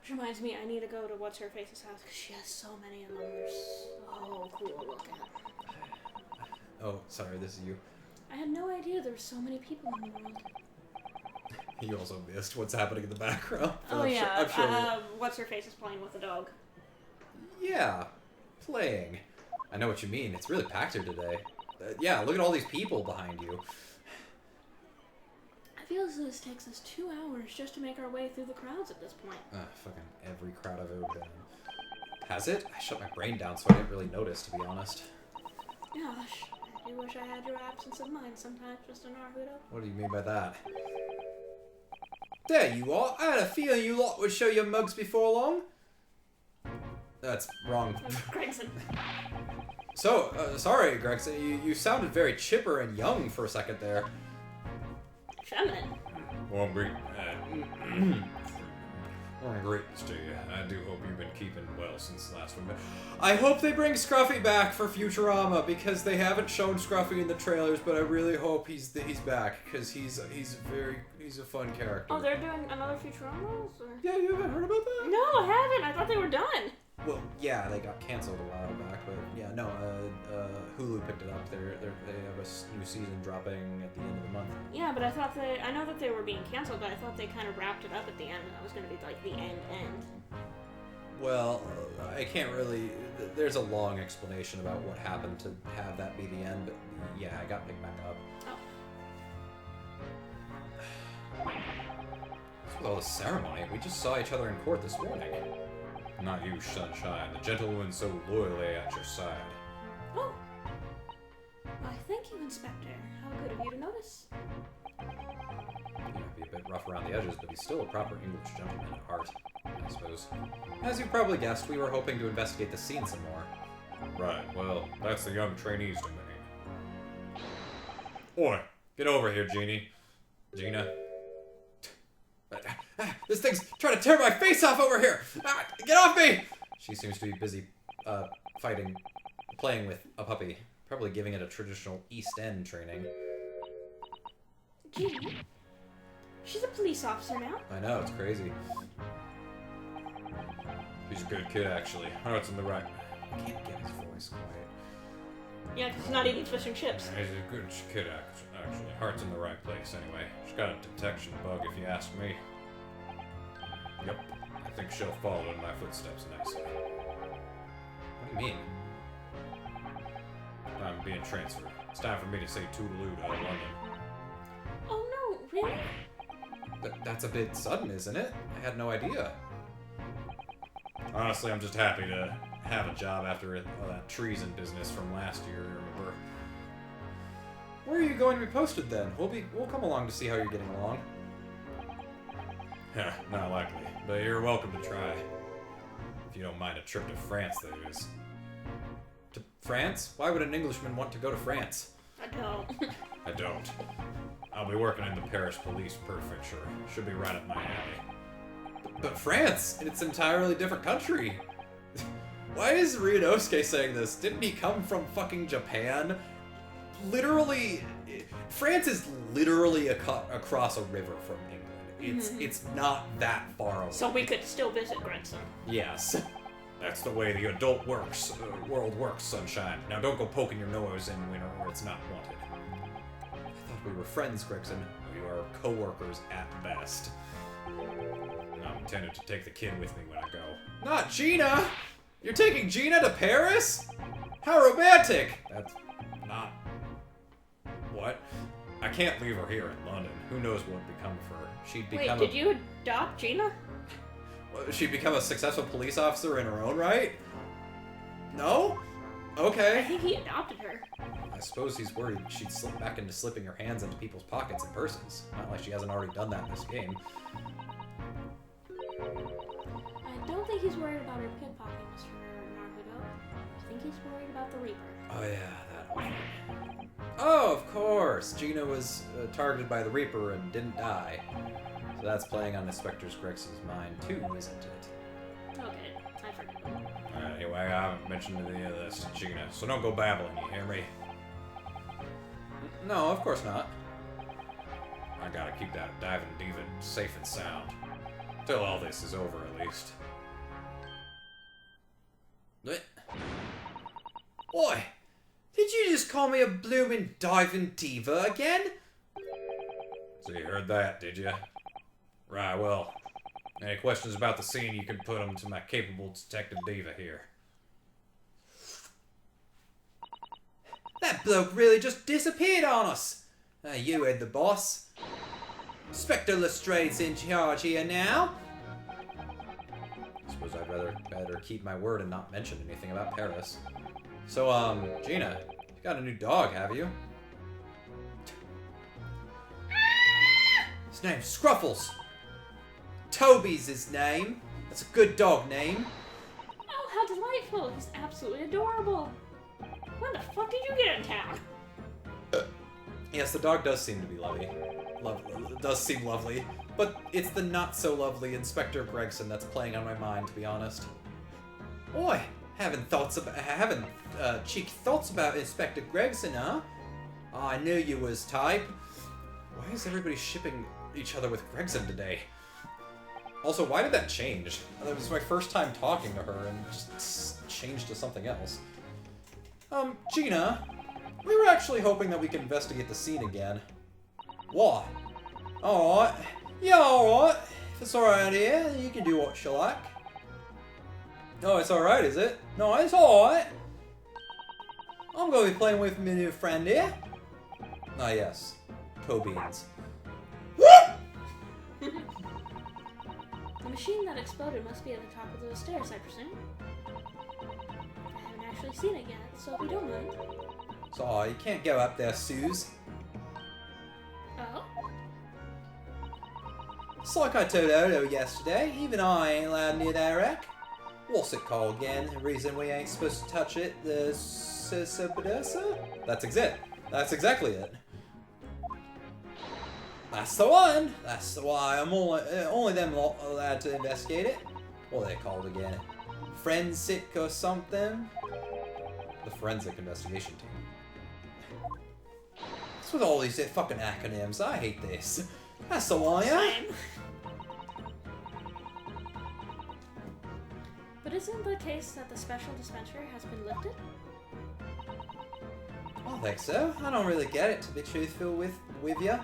Which reminds me, I need to go to What's-Her-Face's house because she has so many of them. They're so cool to look at. Oh, sorry, this is you. I had no idea there were so many people in the world. You also missed what's happening in the background. Oh, yeah. I'm sure What's-Her-Face is playing with a dog. Yeah, playing. I know what you mean. It's really packed here today. Yeah, look at all these people behind you. I feel as though this takes us 2 hours just to make our way through the crowds at this point. Fucking every crowd I've ever been in. Has it? I shut my brain down so I didn't really notice, to be honest. Gosh, I do wish I had your absence of mind sometimes, Mr. Naruto. What do you mean by that? There you are. I had a feeling you lot would show your mugs before long. That's wrong. Gregson. So, sorry, Gregson. You sounded very chipper and young for a second there. Feminine. Well, great. Greetings to you. I do hope you've been keeping well since last we met. I hope they bring Scruffy back for Futurama because they haven't shown Scruffy in the trailers, but I really hope he's back because he's a fun character. Oh, they're doing another Futurama? Or? Yeah, you haven't heard about that? No, I haven't. I thought they were done. Well, yeah, they got canceled a while back, but yeah, no, Hulu picked it up. They have a new season dropping at the end of the month. Yeah, but I know that they were being canceled, but I thought they kind of wrapped it up at the end, and that was going to be like the end. Well, I can't really. There's a long explanation about what happened to have that be the end, but yeah, I got picked back up. Oh. What's with all the ceremony? We just saw each other in court this morning. Not you, Sunshine. The gentlewoman so loyally at your side. Oh. Why, thank you, Inspector. How good of you to notice. He might be a bit rough around the edges, but he's still a proper English gentleman at heart, I suppose. As you probably guessed, we were hoping to investigate the scene some more. Right, well, that's the young trainee's domain. Oi, get over here, Gina. This thing's trying to tear my face off over here! Get off me! She seems to be busy, playing with a puppy. Probably giving it a traditional East End training. Gee, she's a police officer now. I know, it's crazy. He's a good kid, actually. Heart's in the right. I can't get his voice quiet. Yeah, because he's not eating fish and chips. He's a good kid, actually. Heart's in the right place, anyway. She's got a detection bug, if you ask me. Yep. I think she'll follow in my footsteps nicely. What do you mean? I'm being transferred. It's time for me to say toodaloo to London. Oh no, really? That's a bit sudden, isn't it? I had no idea. Honestly, I'm just happy to have a job after all that treason business from last year, remember? Where are you going to be posted then? We'll come along to see how you're getting along. Not likely, but you're welcome to try. If you don't mind a trip to France, that is. To France? Why would an Englishman want to go to France? I don't. I don't. I'll be working in the Paris Police Prefecture. Should be right up my alley. But France? It's an entirely different country. Why is Ryunosuke saying this? Didn't he come from fucking Japan? Literally, France is literally across a river from England. It's not that far away. So we could still visit Gregson. Yes. That's the way the adult world works, Sunshine. Now don't go poking your nose in winter where it's not wanted. I thought we were friends, Gregson. We are co-workers at best. I'm intended to take the kid with me when I go. Not Gina! You're taking Gina to Paris? How romantic! That's not... What? I can't leave her here in London. Who knows what would become of her. She'd become Wait, did you adopt Gina? She'd become a successful police officer in her own right? No? Okay. I think he adopted her. I suppose he's worried she'd slip back into slipping her hands into people's pockets and purses. Not like she hasn't already done that in this game. I don't think he's worried about her pickpocketing, Mr. Naruto. I think he's worried about the Reaper. Oh yeah, that whole thing. Oh, of course! Gina was targeted by the Reaper and didn't die. So that's playing on Inspector Gregson's mind too, isn't it? Okay, I forgot. Anyway, I haven't mentioned any of this to Gina, so don't go babbling, you hear me? No, of course not. I gotta keep that diving diva safe and sound. Till all this is over, at least. What? Oi! Did you just call me a bloomin' diving diva again? So you heard that, did you? Right, well, any questions about the scene, you can put them to my capable detective diva here. That bloke really just disappeared on us. You heard the boss. Inspector Lestrade's in charge here now. I suppose I'd better keep my word and not mention anything about Paris. So, Gina, you got a new dog, have you? His name's Scruffles. Toby's his name. That's a good dog name. Oh, how delightful. He's absolutely adorable. When the fuck did you get in town? Yes, the dog does seem to be lovely. Does seem lovely. But it's the not-so-lovely Inspector Gregson that's playing on my mind, to be honest. Oi, having cheeky thoughts about Inspector Gregson, huh? Oh, I knew you was type. Why is everybody shipping each other with Gregson today? Also, why did that change? That was my first time talking to her, and just changed to something else. Gina, we were actually hoping that we could investigate the scene again. What? Alright. Yeah, alright. If it's alright here, you can do what you like. Oh, it's alright, is it? No, it's alright. I'm going to be playing with my new friend here. Ah, yes. Co-beans. The machine that exploded must be at the top of those stairs, I presume. I haven't actually seen it yet, so if you don't mind. Sorry, you can't go up there, Suze. Oh? It's like I told Odo yesterday, even I ain't allowed near that wreck. What's it called again? The reason we ain't supposed to touch it? The Sisabadosa? That's it. That's exactly it. That's the one! That's why I'm only them lot allowed to investigate it. What are they called again? Forensic or something? The Forensic Investigation Team. What's with all these fucking acronyms? I hate this. That's the one, yeah? Same. But isn't the case that the special dispensary has been lifted? I don't think so. I don't really get it, to be truthful with you.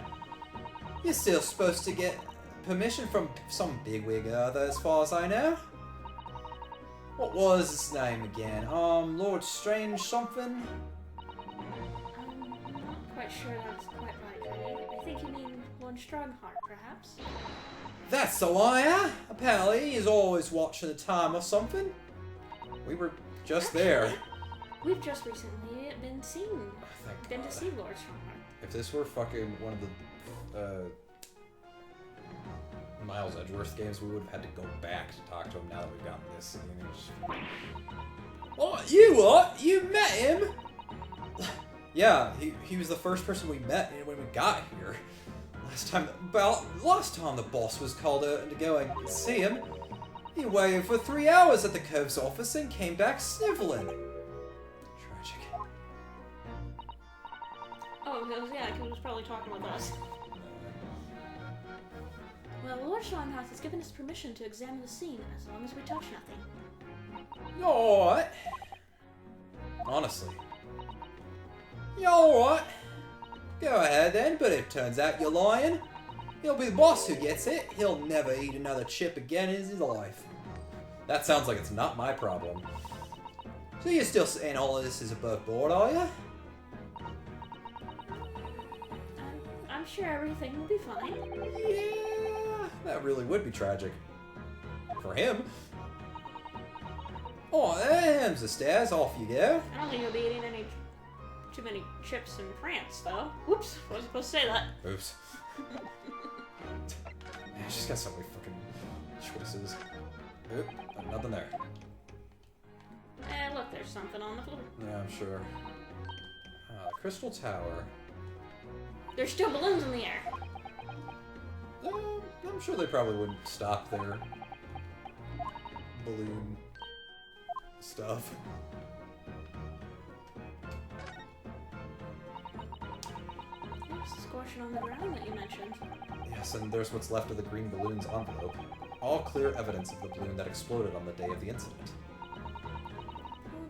You're still supposed to get permission from some bigwig or other, as far as I know. What was his name again? Lord Strange something? I'm not quite sure that's quite right. I think you mean Lord Strongheart, perhaps? That's the liar! Apparently he's always watching the time or something. We were just there. We've just recently been to see Lord Strongheart. If this were fucking one of the Miles Edgeworth games, we would have had to go back to talk to him now that we've gotten this scene. What? You what? You met him? Yeah, he was the first person we met when we got here. Last time the boss was called out to go and see him, he waited for 3 hours at the Cove's office and came back sniveling. Tragic. Oh, yeah, he was probably talking with us. Well, Lord Strongheart has given us permission to examine the scene as long as we touch nothing. Alright. Honestly. Yeah, alright. Go ahead then, but if it turns out you're lying, he'll be the boss who gets it. He'll never eat another chip again in his life. That sounds like it's not my problem. So you're still saying all of this is above board, are you? I'm sure everything will be fine. Yeah, That really would be tragic. For him. Oh, there's the stairs. Off you go. I don't think you'll be eating too many chips in France, though. Whoops, wasn't supposed to say that. Oops. Man, she's got so many fucking choices. Oop, nothing there. Look, there's something on the floor. Yeah, I'm sure. Crystal Tower. There's still balloons in the air. I'm sure they probably wouldn't stop their balloon stuff. There's the squashing on the ground that you mentioned. Yes, and there's what's left of the green balloons envelope. all clear evidence of the balloon that exploded on the day of the incident. Oh,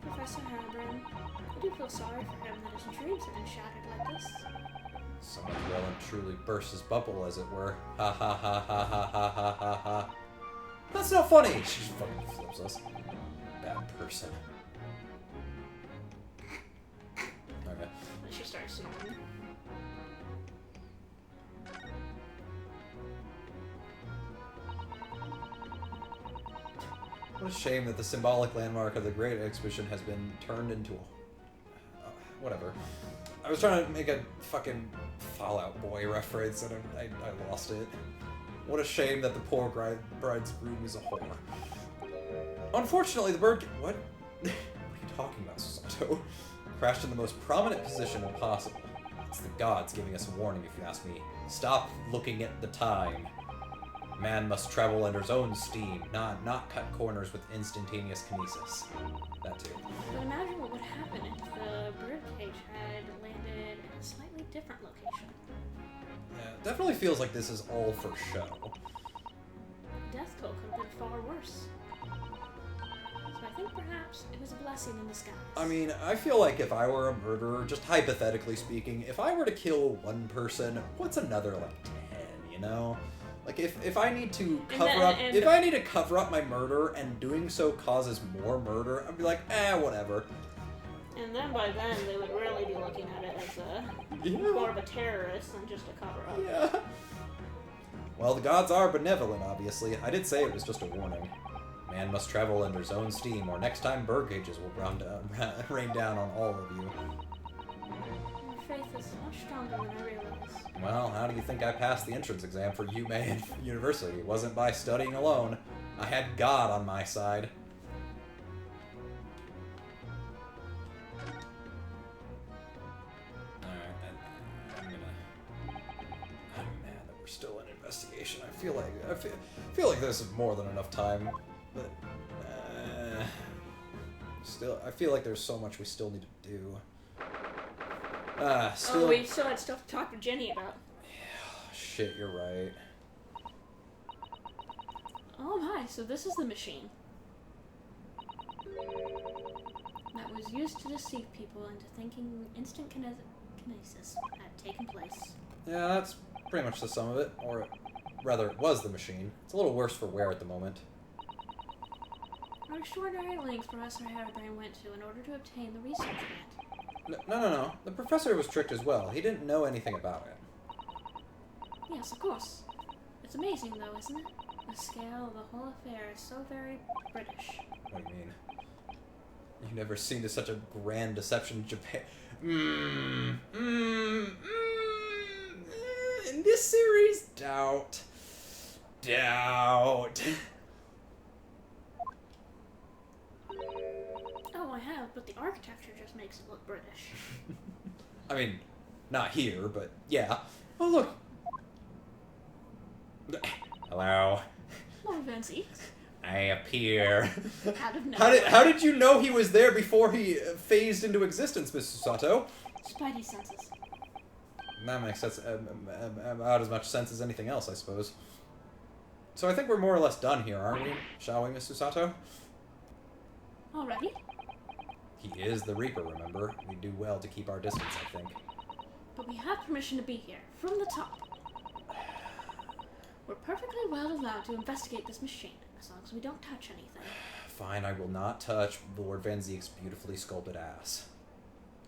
Professor Harbrand, I do feel sorry for him that his dreams have been shattered like this. Someone well and truly burst his bubble, as it were. Ha ha ha ha ha ha ha ha ha. That's not funny! She just fucking flips us. Bad person. Okay. Then she starts snoring. What a shame that the symbolic landmark of the Great Exhibition has been turned into a... whatever. I was trying to make a fucking Fallout Boy reference and I lost it. What a shame that the poor bridegroom is a whore. Unfortunately, the bird... What? What are you talking about, Susato? Crashed in the most prominent position possible. It's the gods giving us a warning, if you ask me. Stop looking at the time. Man must travel under his own steam, not cut corners with instantaneous kinesis. That too. But imagine what would happen if the birdcage had landed in a slightly different location. Yeah, it definitely feels like this is all for show. Death toll could have been far worse. So I think perhaps it was a blessing in disguise. I mean, I feel like if I were a murderer, just hypothetically speaking, if I were to kill one person, what's another, like, 10, you know? Like, if I need to if I need to cover up my murder and doing so causes more murder, I'd be like, whatever. And then by then, they would really be looking at it as more of a terrorist than just a cover-up. Yeah. Well, the gods are benevolent, obviously. I did say it was just a warning. Man must travel under his own steam, or next time bird cages will rain down on all of you. Your faith is much stronger than I realized. Well, how do you think I passed the entrance exam for UMA University? It wasn't by studying alone. I had God on my side. Alright, I'm mad that we're still in investigation. I feel like this is more than enough time, but still, I feel like there's so much we still need to do. Oh, we still had stuff to talk to Jenny about. Yeah, shit, you're right. Oh my, so this is the machine that was used to deceive people into thinking instant kinesis had taken place. Yeah, that's pretty much the sum of it. Or rather, it was the machine. It's a little worse for wear at the moment. What extraordinary lengths Professor Harbrand went to in order to obtain the research grant. No. The professor was tricked as well. He didn't know anything about it. Yes, of course. It's amazing, though, isn't it? The scale of the whole affair is so very British. What do you mean? You've never seen such a grand deception in Japan. In this series, doubt. Oh, I have, but the architecture just makes it look British. I mean, not here, but yeah. Oh, look. Hello. Lord Van Zee. I appear. Out of nowhere. How did you know he was there before he phased into existence, Mr. Sato? Spidey senses. That makes sense. About as much sense as anything else, I suppose. So I think we're more or less done here, aren't we? Shall we, Mr. Sato? Already? He is the Reaper, remember? We do well to keep our distance, I think. But we have permission to be here, from the top. We're perfectly well allowed to investigate this machine, as long as we don't touch anything. Fine, I will not touch Lord Van Zeek's beautifully sculpted ass.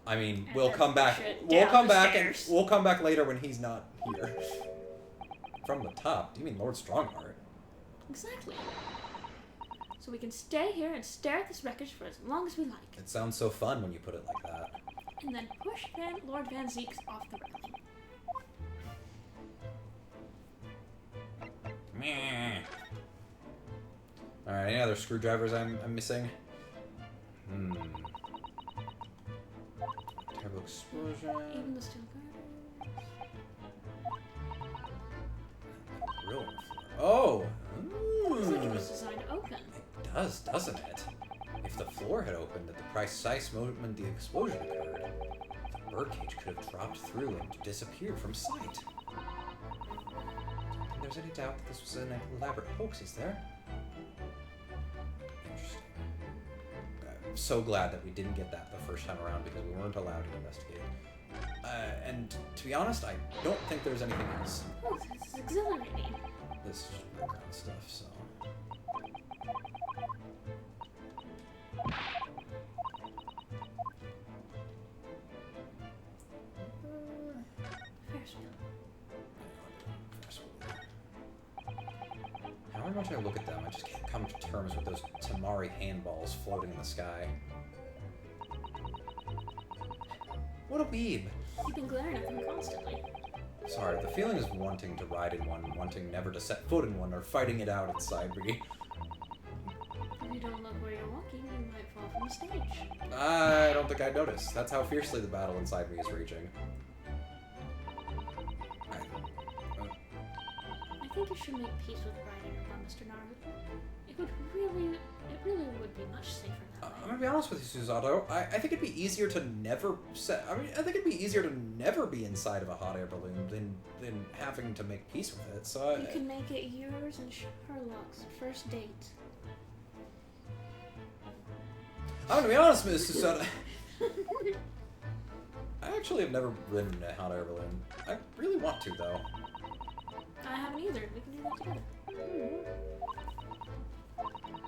I mean, And we'll then come back. push it We'll down come the back stairs. and we'll come back later when he's not here. From the top? Do you mean Lord Strongheart? Exactly. So we can stay here and stare at this wreckage for as long as we like. It sounds so fun when you put it like that. And then push Lord Van Zeek off the railing. Meh. Alright, any other screwdrivers I'm missing? Terrible explosion. Even the steel girders. Grill on the floor. Oh! Looks like it was designed to open. It does, doesn't it? If the floor had opened at the precise moment the explosion occurred, the birdcage could have dropped through and disappeared from sight. there's any doubt that this was an elaborate hoax, is there? Interesting. I'm so glad that we didn't get that the first time around because we weren't allowed to investigate. And to be honest, I don't think there's anything else. Oh, this is exhilarating. This is just background stuff, so... Ferris wheel. However much I look at them, I just can't come to terms with those Tamari handballs floating in the sky. What a weeb! You've been glaring at them constantly. Sorry, the feeling is wanting to ride in one, wanting never to set foot in one, or fighting it out inside me. If you don't look where you're walking, you might fall from the stage. I don't think I'd notice. That's how fiercely the battle inside me is raging. I think you should make peace with riding around, Mr. Naruto. It really would be much safer that way. I'm gonna be honest with you, Susato. I think it'd be easier to never I think it'd be easier to never be inside of a hot air balloon than having to make peace with it. So You can make it yours and Sherlock's first date. I'm gonna be honest, Miss Susato. I actually have never ridden a hot air balloon. I really want to, though. I haven't either. We can do that together.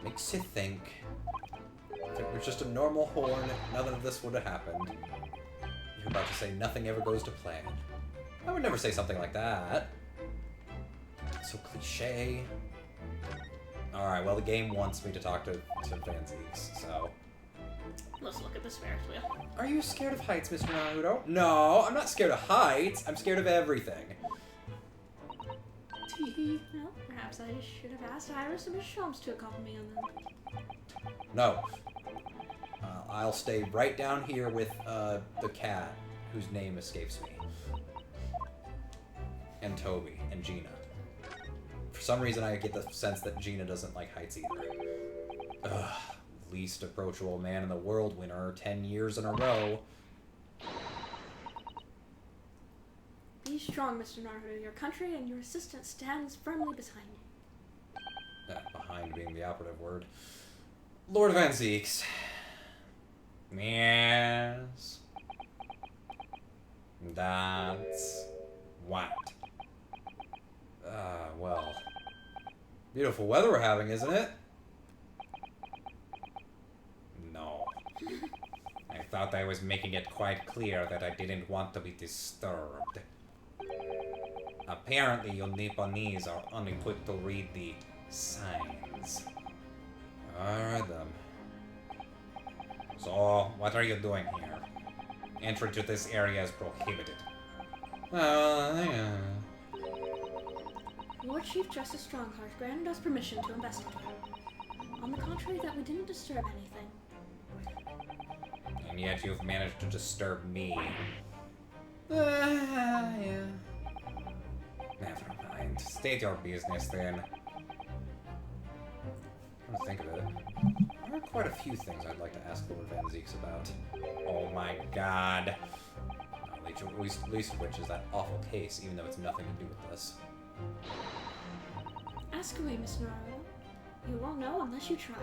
Makes you think. If it was just a normal horn, none of this would have happened. You're about to say nothing ever goes to plan. I would never say something like that. So cliche. Alright, well the game wants me to talk to Van Zeeks, so... Let's look at this Ferris wheel. Are you scared of heights, Mr. Naruto? No, I'm not scared of heights. I'm scared of everything. Teehee. Well, perhaps I should have asked Iris and Miss Sholmes to accompany me on them. No. I'll stay right down here with the cat, whose name escapes me. And Toby, and Gina. For some reason I get the sense that Gina doesn't like heights either. Ugh. Least approachable man in the world winner 10 years in a row. Be strong, Mr. Naruto. Your country and your assistant stands firmly behind you. Behind being the operative word. Lord Van Zeeks. Yes. That's what? Well. Beautiful weather we're having, isn't it? No. I thought I was making it quite clear that I didn't want to be disturbed. Apparently, you Nipponese are unequipped to read the signs. Alright then. So, what are you doing here? Entry to this area is prohibited. Yeah. Lord Chief Justice Strongheart granted us permission to investigate. On the contrary, that we didn't disturb anything. And yet you've managed to disturb me. Yeah. Never mind. State your business then. Come to think of it, there are quite a few things I'd like to ask Lord Van Zeeks about. Oh my god. Least of which is that awful case, even though it's nothing to do with this. Ask away, Miss Naruto. You won't know unless you try.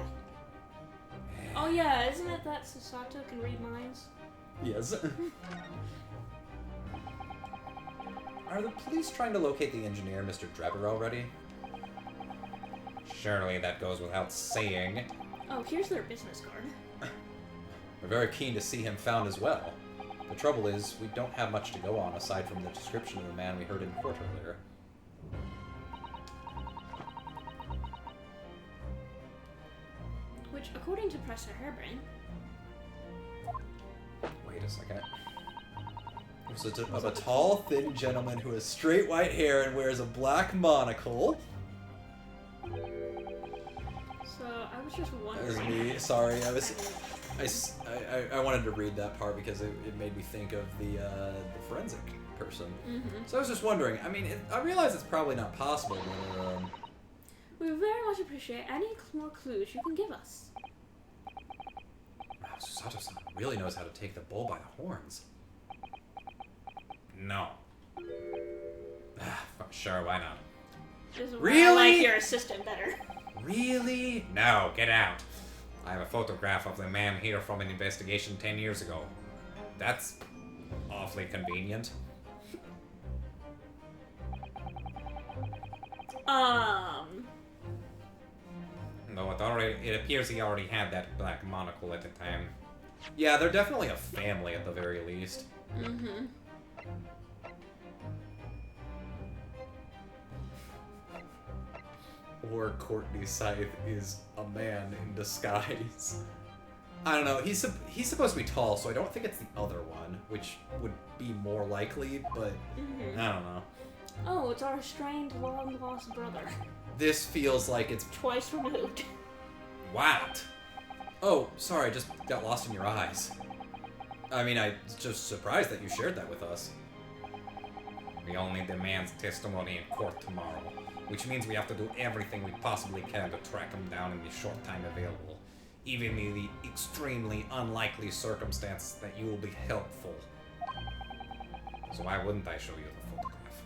Oh yeah, isn't it that Susato can read minds? Yes. Are the police trying to locate the engineer, Mr. Drebber, already? Surely that goes without saying. Oh, here's their business card. We're very keen to see him found as well. The trouble is, we don't have much to go on aside from the description of the man we heard in court earlier. Which, according to Professor Hairbrain... Wait a second. It was of a tall, thin gentleman who has straight white hair and wears a black monocle. So, I was just That wondering... was me. Sorry, I wanted to read that part because it made me think of the forensic person. So I was just wondering. I mean, I realize it's probably not possible, but we very much appreciate any more clues you can give us. wow, Susato-san really knows how to take the bull by the horns. No. Sure, why not? This is why Really? I like your assistant better. Really? No, get out. I have a photograph of the man here from an investigation 10 years ago. That's awfully convenient. Though it appears he already had that black monocle at the time. Yeah, they're definitely a family at the very least. Mm-hmm. Or Courtney Scythe is a man in disguise. I don't know. He's supposed to be tall, so I don't think it's the other one, which would be more likely, but I don't know. Oh, it's our strained, long-lost brother. This feels like it's... Twice removed. What? Oh, sorry, I just got lost in your eyes. I mean, I'm just surprised that you shared that with us. We all need the man's testimony in court tomorrow, which means we have to do everything we possibly can to track him down in the short time available, even in the extremely unlikely circumstance that you will be helpful. So why wouldn't I show you the photograph?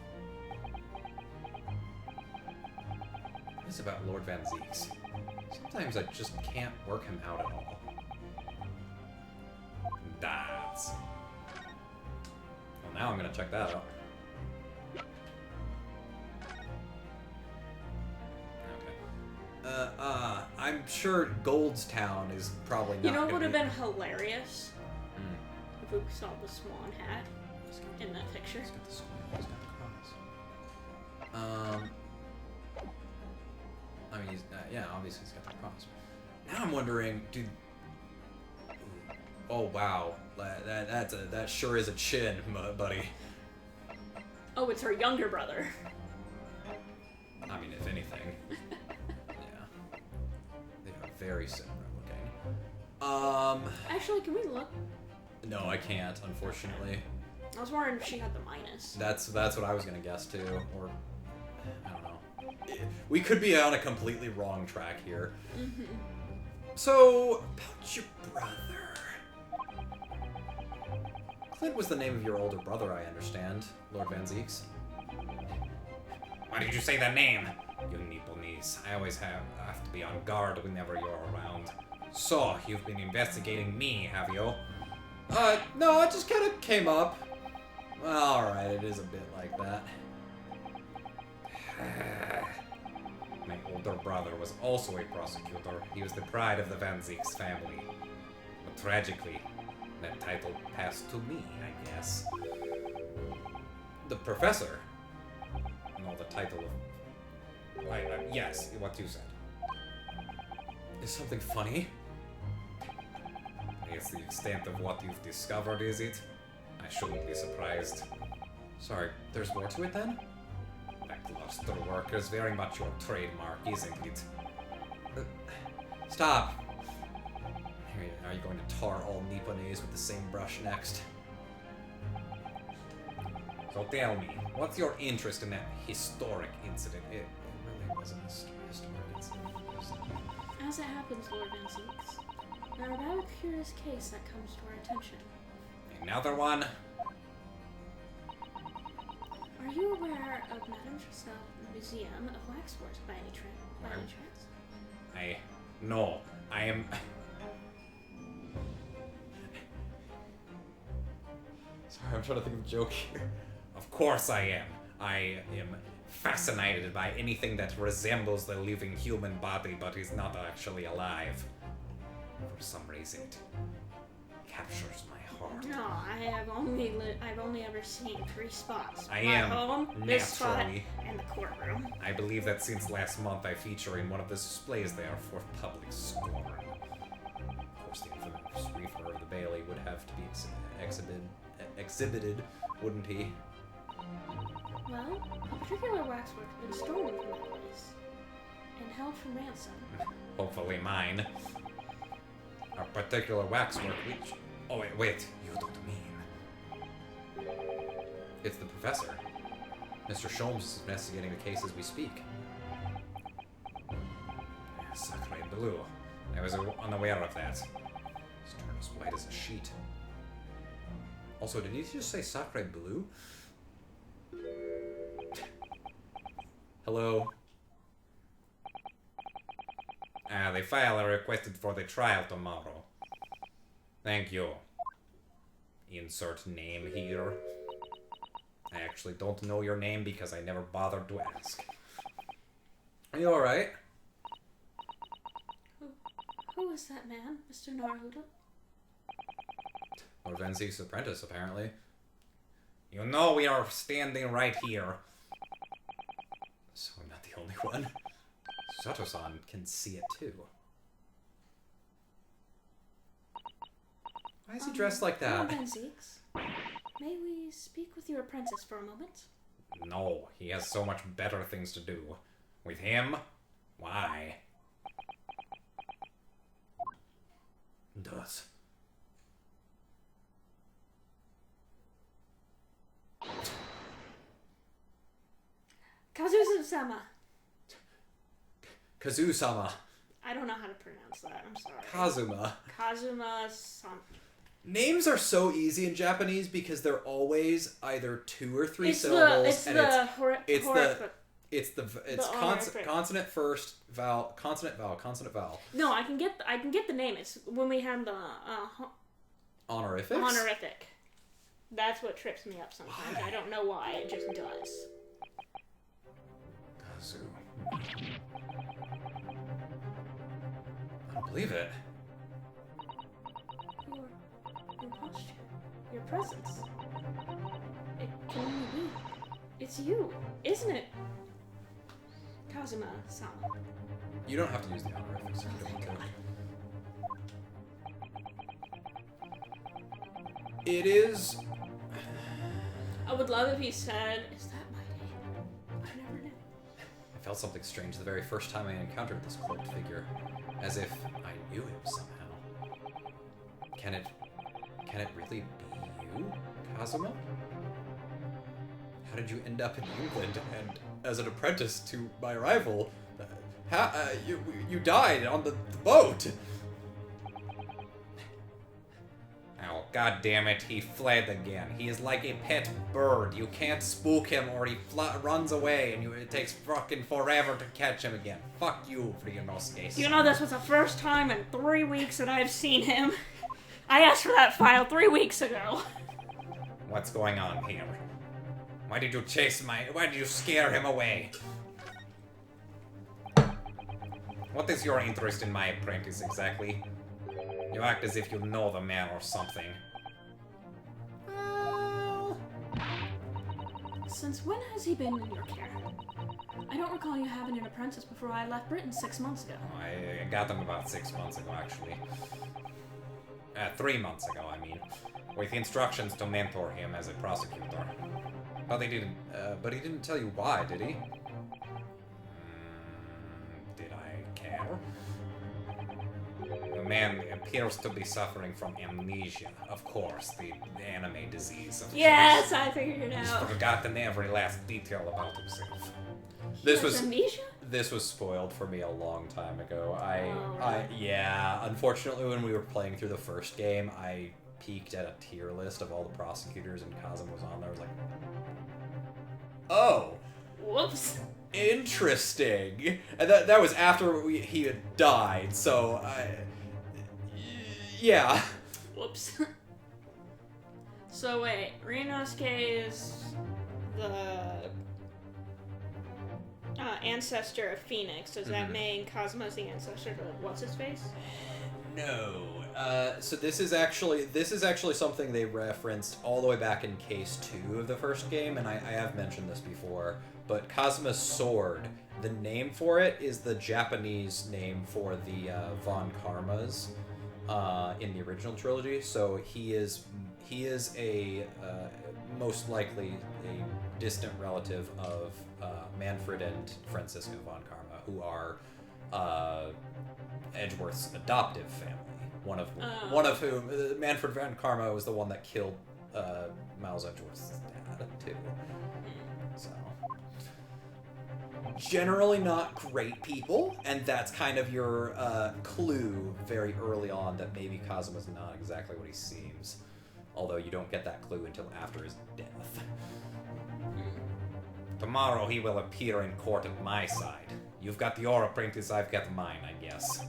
What is it about Lord Van Zeeks? Sometimes I just can't work him out at all. That's... Well, now I'm gonna check that out. I'm sure Goldstown is probably not. You know what gonna would have been hilarious? Hmm. If we saw the swan hat in that picture. He's got the square, he's got the cross. I mean, yeah, obviously he's got the cross. Now I'm wondering, dude. Oh wow, that sure is a chin, buddy. Oh, it's her younger brother. I mean, if anything. Yeah. They are very similar looking. Actually, can we look? No, I can't, unfortunately. I was wondering if she had the minus. That's what I was gonna guess too, or I don't know. We could be on a completely wrong track here. Mm-hmm. So, about your brother. Clint was the name of your older brother, I understand, Lord Van Zeeks. Why did you say that name? You Nipponese. I always have to be on guard whenever you're around. So, you've been investigating me, have you? No, it just kind of came up. Well, alright, it is a bit like that. My older brother was also a prosecutor. He was the pride of the Van Zeeks family. But tragically, that title passed to me, I guess. The professor? No, the title of... yes, what you said. Is something funny? I guess the extent of what you've discovered, is it? I shouldn't be surprised. Sorry, there's more to it then? Lackluster work is very much your trademark, isn't it? Stop! Are you going to tar all Nipponese with the same brush next? So tell me, what's your interest in that historic incident? It really wasn't a historic incident. As it happens, Lord Van Zeeks, we're about a curious case that comes to our attention. Another one? Are you aware of Madame Giselle Museum of Waxworks by any chance? No, I am... Sorry, I'm trying to think of a joke here. Of course I am. I am fascinated by anything that resembles the living human body but is not actually alive. For some reason, it captures my heart. No, I've only ever seen 3 spots. I My am, home, this spot, naturally. and the courtroom. I believe that since last month I feature in one of the displays there for public scorn. Of course, the infamous Reefer of the Bailey would have to be exhibited, wouldn't he? Well, a particular waxwork has been stolen from that place and held for ransom. Hopefully mine. A particular waxwork which... Oh, wait, you don't mean... It's the professor. Mr. Sholmes is investigating the case as we speak. Sacre bleu. I was unaware of that. It's turned as white as a sheet. Also, did he just say Sacre Bleu? Hello, The file I requested for the trial tomorrow. Thank you. Insert name here. I actually don't know your name because I never bothered to ask. Are you alright? Who is that man, Mr. Naruto? Orvensi's apprentice, apparently. You know we are standing right here. So I'm not the only one. Sato-san can see it too. Why is he dressed like that? Orvensi's, may we speak with your apprentice for a moment? No, he has so much better things to do. With him? Why? Does. Kazuzu-sama. Kazu-sama. I don't know how to pronounce that, I'm sorry. Kazuma. Kazuma-sama. Names are so easy in Japanese because they're always either 2 or 3 syllables. It's consonant first, vowel, consonant, vowel, consonant, vowel. No, I can get the name. It's when we have the honorifics. Honorific. That's what trips me up sometimes. Why? I don't know why. It just does. Kazu. I don't believe it. Your posture, your presence. It can only be. It's you, isn't it? Kazuma-sama. You don't have to use the honorifics if you don't want to. It is. I would love if he said, "Is that my name?" I never knew. I felt something strange the very first time I encountered this cloaked figure, as if I knew him somehow. Can it really be you, Kazuma? How did you end up in England and as an apprentice to my rival? You died on the boat. Oh, god damn it, he fled again. He is like a pet bird. You can't spook him or he runs away and it takes fucking forever to catch him again. Fuck you, Ryunosuke. You know, this was the first time in 3 weeks that I've seen him. I asked for that file 3 weeks ago. What's going on here? Why did you why did you scare him away? What is your interest in my apprentice exactly? You act as if you know the man or something. Since when has he been in your care? I don't recall you having an apprentice before I left Britain 6 months ago. I got him about 6 months ago, actually. 3 months ago, I mean. With instructions to mentor him as a prosecutor. But he didn't tell you why, did he? Did I care? The man appears to be suffering from amnesia, of course, the anime disease. Yes, I figured it He's out. forgotten every last detail about himself. This was amnesia? This was spoiled for me a long time ago. Really? Yeah, unfortunately when we were playing through the first game, I peeked at a tier list of all the prosecutors and Kazuma was on there. I was like, oh. Whoops. Interesting. And that was after he had died, so yeah. Whoops. So wait, Ryunosuke is the ancestor of Phoenix. Does that mean Kazuma's the ancestor of what's his face? No. So this is actually something they referenced all the way back in case 2 of the first game, and I have mentioned this before, but Kazuma's sword, the name for it is the Japanese name for the Von Karmas in the original trilogy. So he is a most likely a distant relative of Manfred and Francisca Von Karma, who are Edgeworth's adoptive family. One of whom, Manfred Von Karma, was the one that killed Miles Edgeworth's dad too. So generally not great people, and that's kind of your clue very early on that maybe Kazuma's not exactly what he seems. Although you don't get that clue until after his death. Tomorrow he will appear in court at my side. You've got your apprentice, I've got mine, I guess.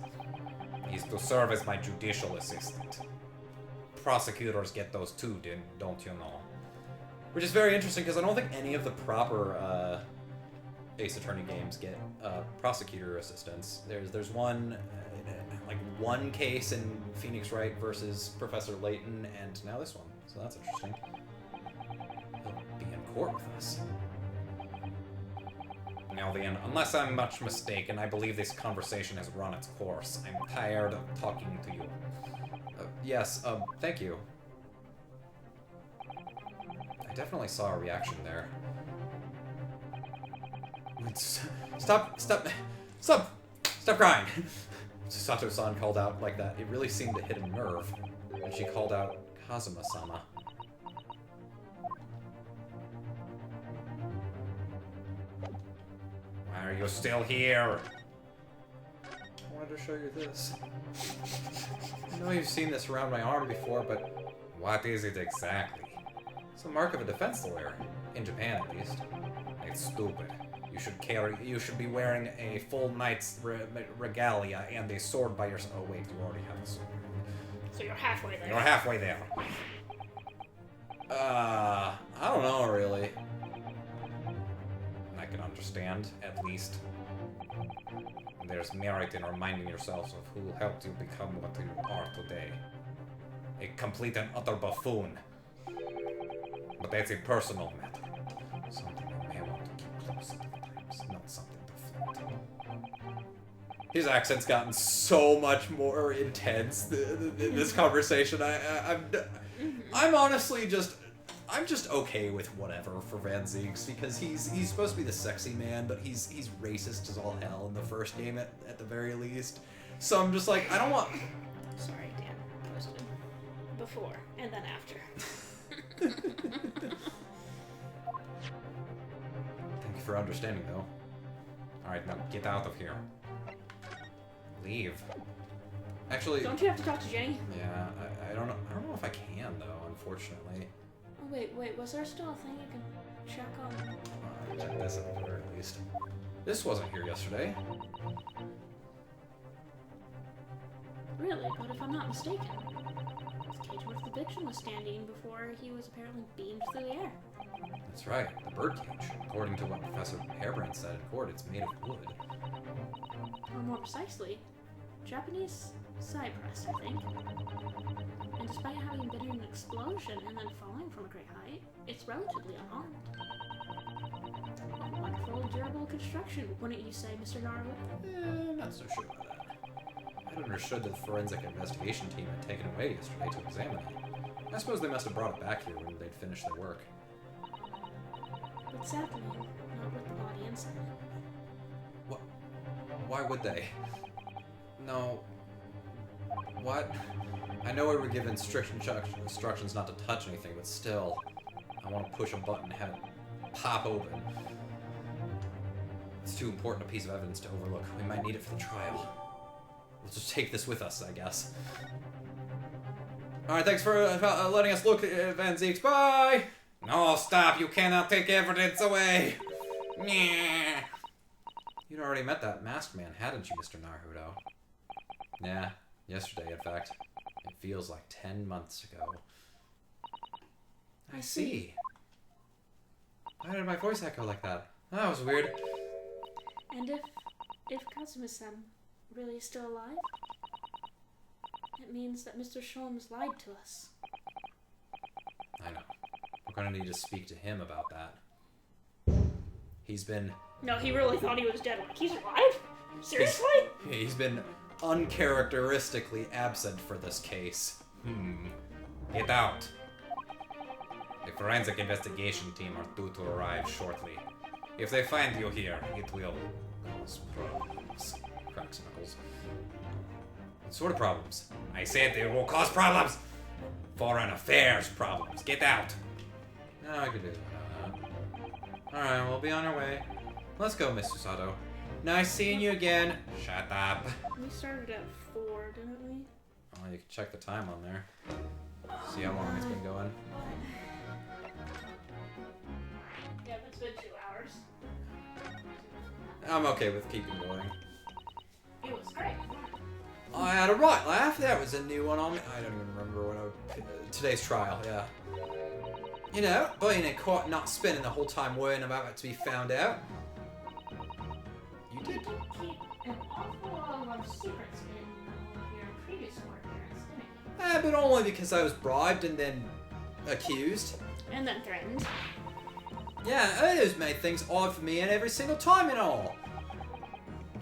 He's to serve as my judicial assistant. Prosecutors get those too, don't you know? Which is very interesting, because I don't think any of the proper Ace Attorney games get prosecutor assistants. There's one, like one case in Phoenix Wright versus Professor Layton, and now this one. So that's interesting. He'll be in court with us. Now then, unless I'm much mistaken, I believe this conversation has run its course. I'm tired of talking to you. Yes, thank you. I definitely saw a reaction there. Stop crying! Sato-san called out like that. It really seemed to hit a nerve when she called out Kazuma-sama. Why are you still here? I wanted to show you this. I know you've seen this around my arm before, but What is it exactly? it's the mark of a defense lawyer. In Japan, at least. It's stupid. You should be wearing a full knight's regalia and a sword by your... Oh wait, you already have a sword. So you're halfway there. You're halfway there. I don't know, really. I can understand, at least. There's merit in reminding yourselves of who helped you become what you are today. A complete and utter buffoon. But that's a personal matter. Something you may want to keep close at times, not something to flaunt. His accent's gotten so much more intense in this conversation. I'm honestly I'm just okay with whatever for Van Zieks, because he's supposed to be the sexy man, but he's racist as all hell in the first game at the very least. So I'm just like, I don't want... Sorry, Dan. Posted before and then after. Thank you for understanding, though. Alright, now get out of here. Leave. Actually... Don't you have to talk to Jenny? Yeah, I don't know if I can, though, unfortunately. Oh, wait, was there still a thing you can check on? Check this at the very least. This wasn't here yesterday. Really, but if I'm not mistaken, this cage where the Biction was standing before he was apparently beamed through the air. That's right, the birdcage. According to what Professor Harebrant said in court, it's made of wood. Or more precisely, Japanese cypress, I think. And despite having been in an explosion and then falling from a great height, it's relatively unharmed. Wonderful, durable construction, wouldn't you say, Mr. Naru? Not so sure about that. I'd understood that the forensic investigation team had taken it away yesterday to examine it. I suppose they must have brought it back here when they'd finished their work. But sadly, not with the body inside. What? Why would they? No. What? I know we were given strict instructions not to touch anything, but still, I want to push a button and have it pop open. It's too important a piece of evidence to overlook. We might need it for the trial. We'll just take this with us, I guess. Alright, thanks for letting us look at Van Zieks. Bye! No, stop! You cannot take evidence away! Nyeh. You'd already met that masked man, hadn't you, Mr. Naruto? Yeah, yesterday, in fact. It feels like 10 months ago. I see. Why did my voice echo like that? That was weird. And if Kazuma-san really is still alive, it means that Mr. Sholmes lied to us. I know. We're gonna need to speak to him about that. He's been... No, he really thought he was dead. Like, he's alive? Seriously? He's been uncharacteristically absent for this case. Get out. The forensic investigation team are due to arrive shortly. If they find you here, it will cause problems. Cracks knuckles. What sort of problems? I said they will cause problems! Foreign affairs problems. Get out. No, I can do that. Alright, we'll be on our way. Let's go, Mr. Sato. Nice seeing you again. Shut up. We started at 4, didn't we? Oh, you can check the time on there. See how long it's been going. Yeah, it's been 2 hours. I'm okay with keeping going. It was great. I had a right laugh. That was a new one on me. I don't even remember what today's trial, yeah. You know, being in court, not spending the whole time worrying about it to be found out. You You did. did keep an awful lot of secrets in all of your previous court appearance, didn't you? But only because I was bribed and then accused. And then threatened. Yeah, it has made things odd for me and every single time and all.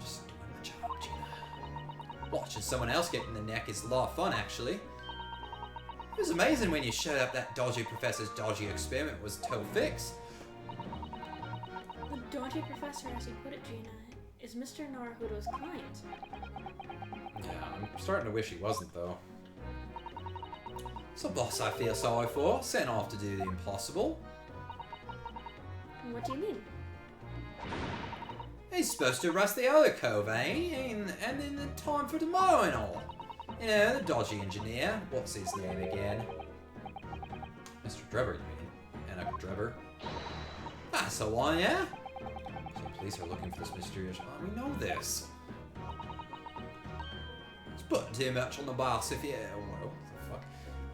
Just doing my job, Gina. Watching someone else get in the neck is a lot of fun, actually. It was amazing when you showed up that dodgy professor's dodgy experiment was a total fix. The dodgy professor, as you put it, Gina, is Mr. Naruhodo's client. Yeah, I'm starting to wish he wasn't, though. So boss I feel sorry for, sent off to do the impossible. What do you mean? He's supposed to arrest the other cove, eh? And in the time for tomorrow and all. You know, the dodgy engineer. What's his name again? Mr. Drebber, you mean? Enoch Drebber? That's the one, yeah? So the police are looking for this mysterious... Oh, we know this. It's putting too much on the boss if you... Well, what the fuck?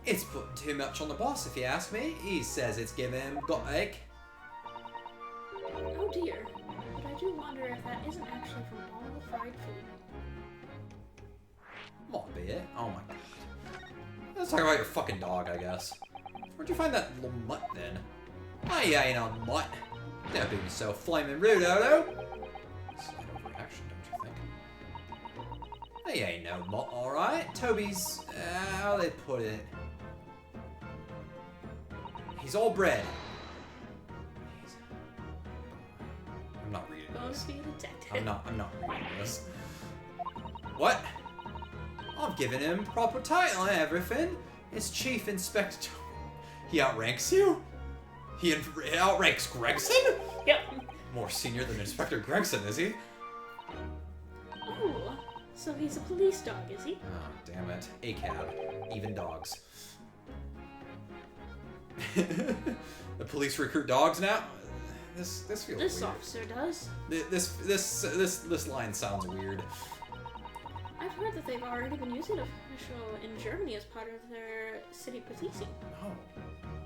It's putting too much on the boss if you ask me. He says it's giving him gut-ache. Oh dear. But I do wonder if that isn't actually from all the fried food. Might be it. Oh my god. Let's talk about your fucking dog, I guess. Where'd you find that little mutt then? Oh, you ain't a mutt. Don't be so flaming rude, Odo. Slight overreaction, don't you think? He ain't no mutt, alright. Toby's... how they put it? He's all bred. I'm not reading Bones this. be a detective. I'm not reading this. What? I've given him proper title and everything. It's Chief Inspector. He outranks you? He outranks Gregson? Yep. More senior than Inspector Gregson, is he? Oh, so he's a police dog, is he? Oh, damn it. ACAB. Even dogs. The police recruit dogs now? This feels This weird. officer does. This line sounds weird. I've heard that they've already been using official in Germany as part of their city policing. Oh.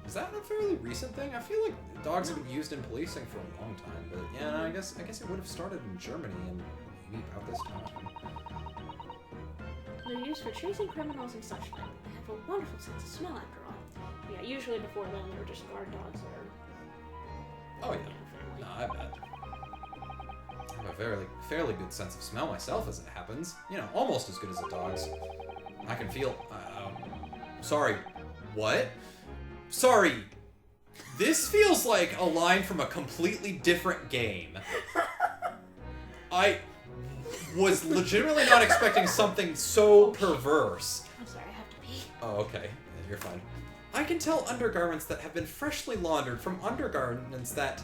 Is that a fairly recent thing? I feel like dogs have been used in policing for a long time, but yeah, I guess it would have started in Germany and maybe about this time. They're used for chasing criminals and such like. They have a wonderful sense of smell after all. Yeah, usually before then they were just guard dogs or Oh yeah. family. No, I bet. I have a fairly good sense of smell myself as it happens. You know, almost as good as a dog's. I can feel... sorry. What? Sorry. This feels like a line from a completely different game. I was legitimately not expecting something so perverse. I'm sorry, I have to pee. Oh, okay. Yeah, you're fine. I can tell undergarments that have been freshly laundered from undergarments that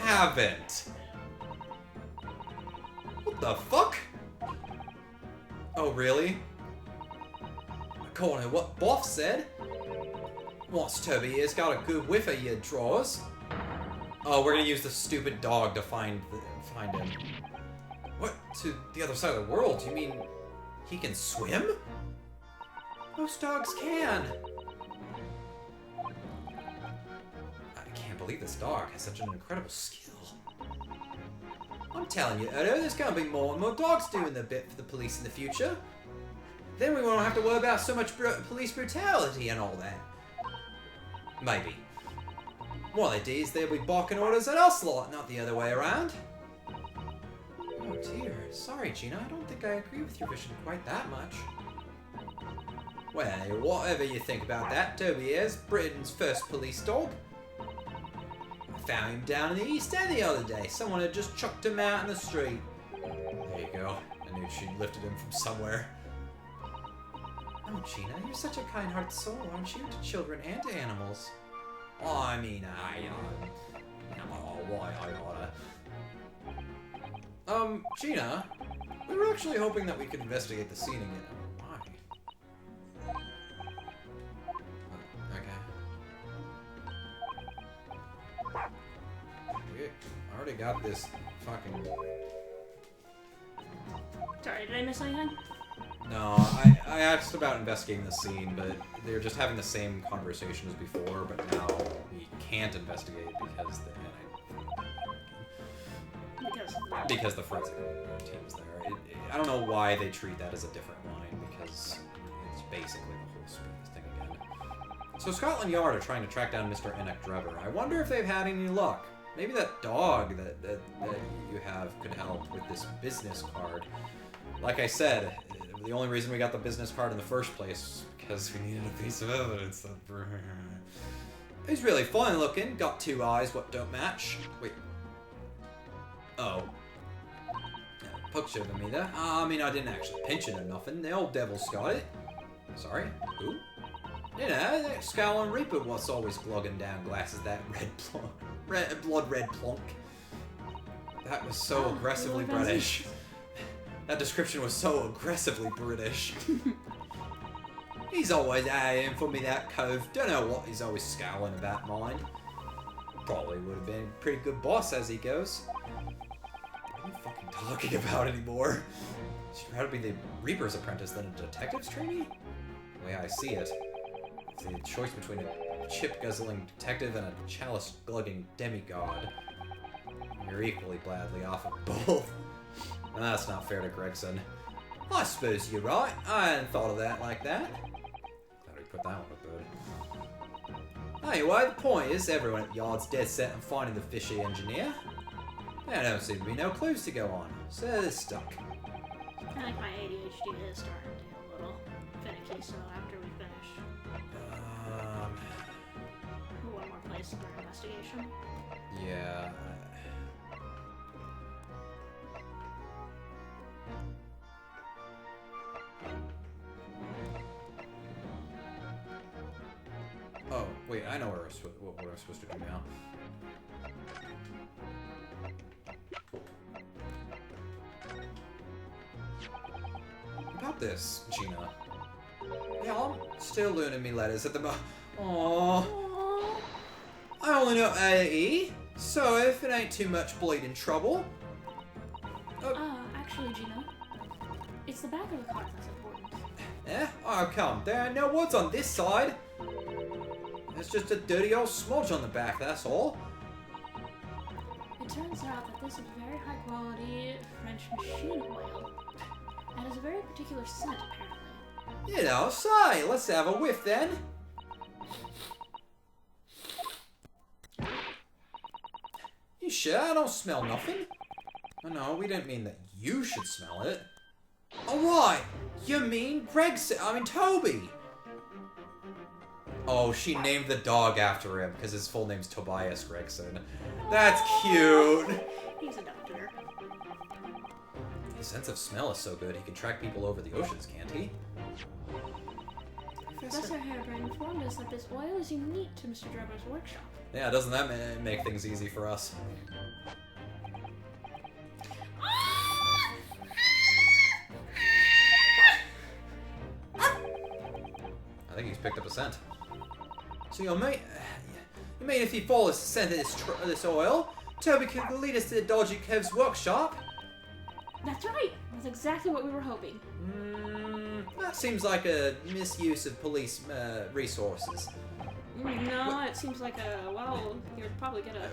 haven't. What the fuck? Oh, really? According to what Boff said, once Toby here's got a good whiff of your drawers. Oh, we're gonna use the stupid dog to find him. What? To the other side of the world? You mean he can swim? Most dogs can. I can't believe this dog has such an incredible skill. I'm telling you, Odo, there's gonna be more and more dogs doing the bit for the police in the future. Then we won't have to worry about so much police brutality and all that. Maybe. One of the days they'll be barking orders at us lot, not the other way around. Oh dear, sorry Gina, I don't think I agree with your vision quite that much. Well, whatever you think about that, Toby is Britain's first police dog. I found him down in the East End the other day. Someone had just chucked him out in the street. There you go. I knew she lifted him from somewhere. Oh, Gina, you're such a kind-hearted soul, aren't you, to children and to animals? Oh, I mean, Gina, we were actually hoping that we could investigate the scene again. Why? Okay. I already got this fucking... Sorry, did I miss anything? No, I asked about investigating the scene, but they're just having the same conversation as before, but now we can't investigate because because the forensic team's there. I don't know why they treat that as a different line, because it's basically the whole thing again. So Scotland Yard are trying to track down Mr. Enoch Drebber. I wonder if they've had any luck. Maybe that dog that you have could help with this business card. Like I said, the only reason we got the business card in the first place was because we needed a piece of evidence. He's really fine looking. Got two eyes, what don't match. Wait. Oh. Puck showed me there. I mean, I didn't actually pinch it or nothing. The old devil's got it. Sorry? Who? You know, that Scowling Reaper was always glugging down glasses, that blood red plunk. That was so aggressively British. That description was so aggressively British. He's always eyeing for me, that cove. Don't know what he's always scowling about, mind. Probably would have been a pretty good boss as he goes. What are you fucking talking about anymore? She'd rather be the Reaper's apprentice than a detective's trainee? The way I see it, it's the choice between a chip-guzzling detective and a chalice-glugging demigod. You're equally gladly off of both. And that's not fair to Gregson. I suppose you're right. I hadn't thought of that like that. Glad we put that one to bed. Anyway, the point is, everyone at Yard's dead set on finding the fishy engineer. There don't seem to be no clues to go on, so they're stuck. I think my ADHD is starting to get a little finicky, so after we finish... one more place for investigation. Yeah... Oh, wait, I know what we're supposed to do now. About this, Gina. Yeah, I'm still learning me letters at the moment. Aww. I only know A to E, so if it ain't too much bleeding trouble. Actually, Gina, it's the back of the card that's important. Eh? Oh, come. There are no words on this side. It's just a dirty old smudge on the back, that's all. It turns out that this is very high quality French machine oil. And has a very particular scent, apparently. You know, say, let's have a whiff then. You sure? I don't smell nothing. Oh, no, we don't mean that you should smell it. Alright, you mean Toby. Oh, she named the dog after him because his full name's Tobias Gregson. That's cute. He's a doctor. His sense of smell is so good he can track people over the oceans, can't he? Professor Harebrine informed us that this oil is unique to Mr. Drebber's workshop. Yeah, doesn't that make things easy for us? I think he's picked up a scent. So you mean if he follows the scent of this oil, Toby could lead us to the dodgy Kev's workshop? That's right. That's exactly what we were hoping. That seems like a misuse of police resources. No, it seems like you're probably gonna...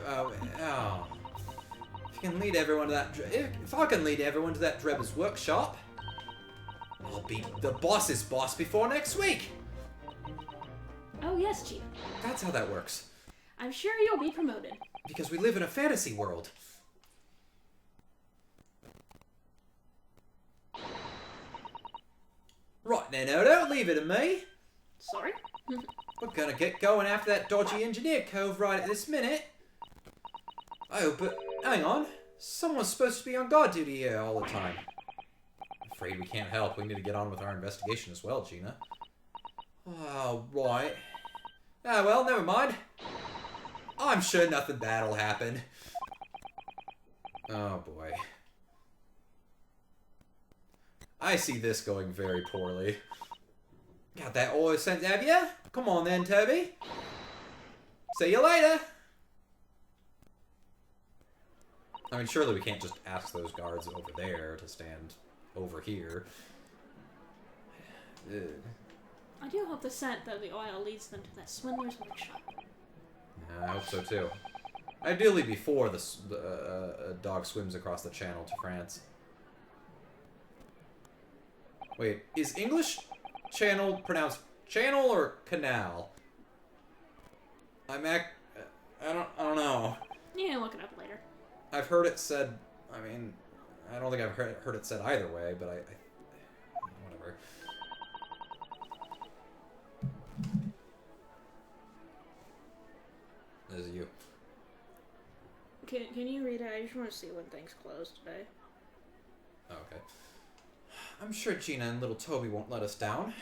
If you can lead everyone to that... If I can lead everyone to that Drebber's workshop, I'll be the boss's boss before next week. Oh, yes, Chief. That's how that works. I'm sure you'll be promoted. Because we live in a fantasy world. Right then, Odo, leave it to me. Sorry? We're gonna get going after that dodgy engineer cove right at this minute. Oh, but hang on. Someone's supposed to be on guard duty here all the time. I'm afraid we can't help. We need to get on with our investigation as well, Gina. Oh, right. Ah, well, never mind. I'm sure nothing bad'll happen. Oh, boy. I see this going very poorly. Got that oil scent, have ya? Come on then, Toby. See you later. I mean, surely we can't just ask those guards over there to stand over here. Ugh. I do hope the scent of the oil leads them to that swindler's workshop. Yeah, I hope so too. Ideally before the dog swims across the channel to France. Wait, is English channel pronounced channel or canal? I don't know. You can look it up later. I've heard it said. I mean, I don't think I've heard it said either way, but I whatever. This is you. Can you read it? I just want to see when things close today. Oh, okay. I'm sure Gina and little Toby won't let us down.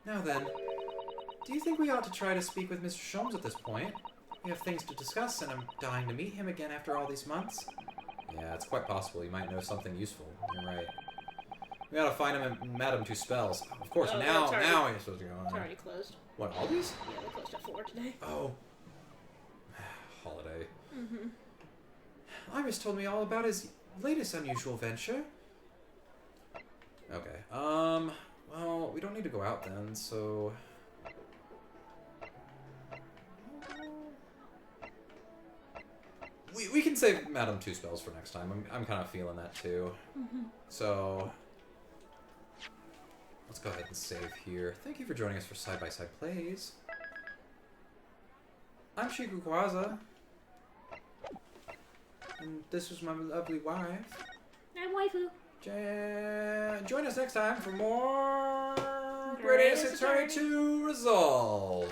Now then, do you think we ought to try to speak with Mr. Sholmes at this point? We have things to discuss, and I'm dying to meet him again after all these months. Yeah, it's quite possible he might know something useful. You're right. We gotta find him and Madame Two Spells. Of course, now he's supposed to go on It's there. already closed. What, all these? Yeah, they closed at 4 today. Oh. Holiday. Mm-hmm. Iris told me all about his latest unusual venture. Okay. Well, we don't need to go out then, so... We can save Madame Two Spells for next time. I'm kind of feeling that too. Mm-hmm. So... let's go ahead and save here. Thank you for joining us for Side by Side Plays. I'm Shikuquaza. And this was my lovely wife. I'm waifu. Join us next time for more Greatest Attorney to Resolve.